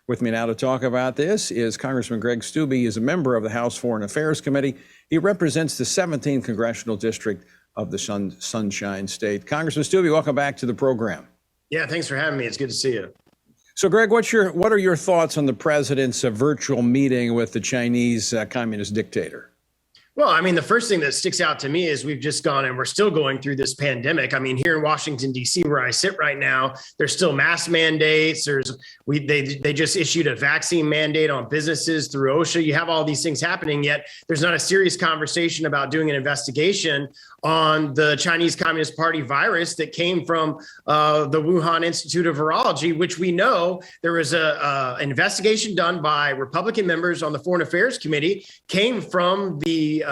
With me now to talk about this is Congressman Greg Steube. He is a member of the House Foreign Affairs Committee. He represents the 17th Congressional District of the Sunshine State. Congressman Steube, welcome back to the program. Yeah, thanks for having me. It's good to see you. So, Greg, what are your thoughts on the president's virtual meeting with the Chinese communist dictator? Well, I mean, the first thing that sticks out to me is we've just gone and we're still going through this pandemic. I mean, here in Washington, D.C., where I sit right now, there's still mask mandates. They just issued a vaccine mandate on businesses through OSHA. You have all these things happening, yet there's not a serious conversation about doing an investigation on the Chinese Communist Party virus that came from the Wuhan Institute of Virology, which we know there was an investigation done by Republican members on the Foreign Affairs Committee, came from the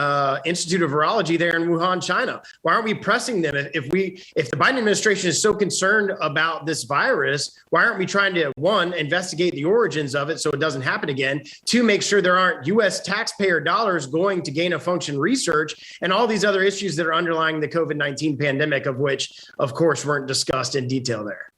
Institute of Virology there in Wuhan, China. Why aren't we pressing them? If the Biden administration is so concerned about this virus, why aren't we trying to, one, investigate the origins of it so it doesn't happen again, two, make sure there aren't U.S. taxpayer dollars going to gain of function research and all these other issues that are underlying the COVID-19 pandemic, of which, of course, weren't discussed in detail there.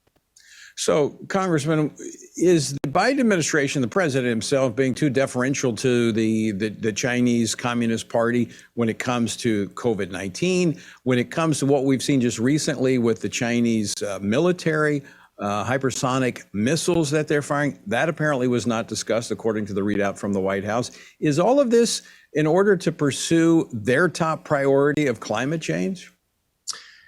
So, Congressman, is the Biden administration, the president himself, being too deferential to the Chinese Communist Party when it comes to COVID-19, when it comes to what we've seen just recently with the Chinese military, hypersonic missiles that they're firing? That apparently was not discussed, according to the readout from the White House. Is all of this in order to pursue their top priority of climate change?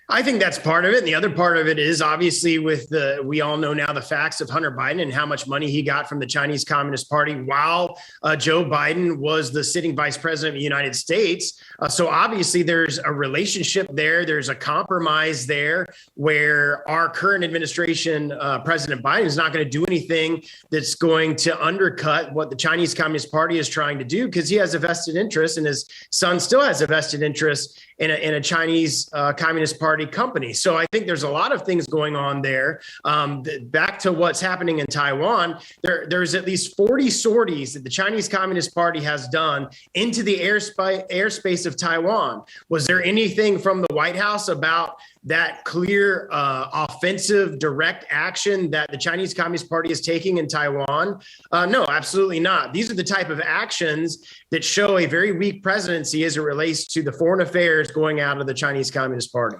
I think that's part of it. And the other part of it is obviously we all know now the facts of Hunter Biden and how much money he got from the Chinese Communist Party while Joe Biden was the sitting vice president of the United States. So obviously there's a relationship there. There's a compromise there where our current administration, President Biden, is not going to do anything that's going to undercut what the Chinese Communist Party is trying to do, because he has a vested interest and his son still has a vested interest in a Chinese Communist Party company. So I think there's a lot of things going on there. Back to what's happening in Taiwan, there's at least 40 sorties that the Chinese Communist Party has done into the airspace of Taiwan. Was there anything from the White House about that clear offensive direct action that the Chinese Communist Party is taking in Taiwan? No, absolutely not. These are the type of actions that show a very weak presidency as it relates to the foreign affairs going out of the Chinese Communist Party.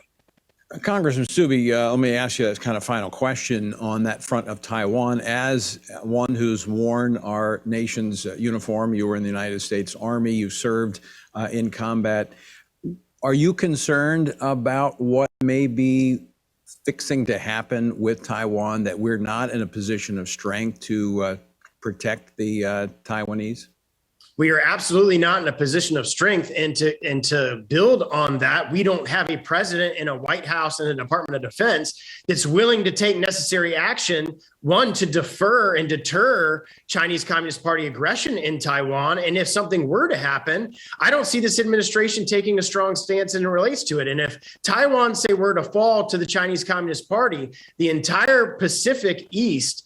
Congressman Steube, let me ask you a kind of final question on that front of Taiwan. As one who's worn our nation's uniform, you were in the United States Army, you served in combat. Are you concerned about what may be fixing to happen with Taiwan, that we're not in a position of strength to protect the Taiwanese? We are absolutely not in a position of strength, and to build on that, we don't have a president in a White House and a Department of Defense that's willing to take necessary action, one, to defer and deter Chinese Communist Party aggression in Taiwan. And if something were to happen, I don't see this administration taking a strong stance in relates to it. And if Taiwan, say, were to fall to the Chinese Communist Party, the entire Pacific East,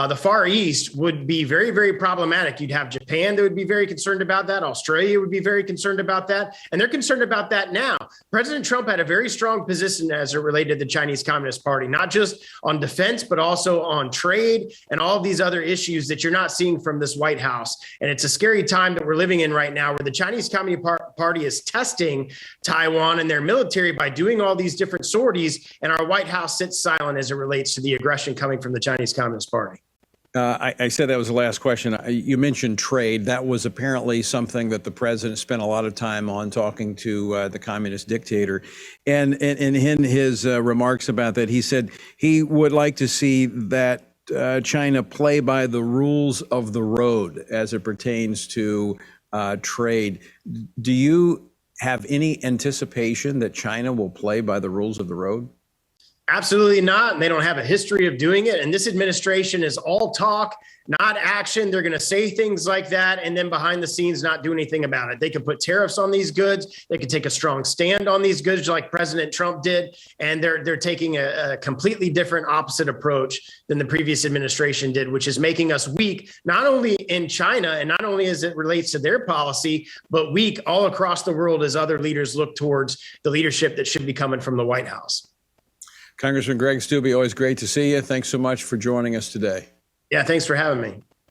the Far East, would be very, very problematic. You'd have Japan that would be very concerned about that. Australia would be very concerned about that. And they're concerned about that now. President Trump had a very strong position as it related to the Chinese Communist Party, not just on defense, but also on trade and all of these other issues that you're not seeing from this White House. And it's a scary time that we're living in right now, where the Chinese Communist Party is testing Taiwan and their military by doing all these different sorties. And our White House sits silent as it relates to the aggression coming from the Chinese Communist Party. I said that was the last question. You mentioned trade. That was apparently something that the president spent a lot of time on, talking to the communist dictator. And in his remarks about that, he said he would like to see that China play by the rules of the road as it pertains to trade. Do you have any anticipation that China will play by the rules of the road? Absolutely not. And they don't have a history of doing it. And this administration is all talk, not action. They're going to say things like that and then behind the scenes not do anything about it. They could put tariffs on these goods. They could take a strong stand on these goods like President Trump did. And they're taking a completely different opposite approach than the previous administration did, which is making us weak, not only in China and not only as it relates to their policy, but weak all across the world as other leaders look towards the leadership that should be coming from the White House. Congressman Greg Steube, always great to see you. Thanks so much for joining us today. Yeah, thanks for having me.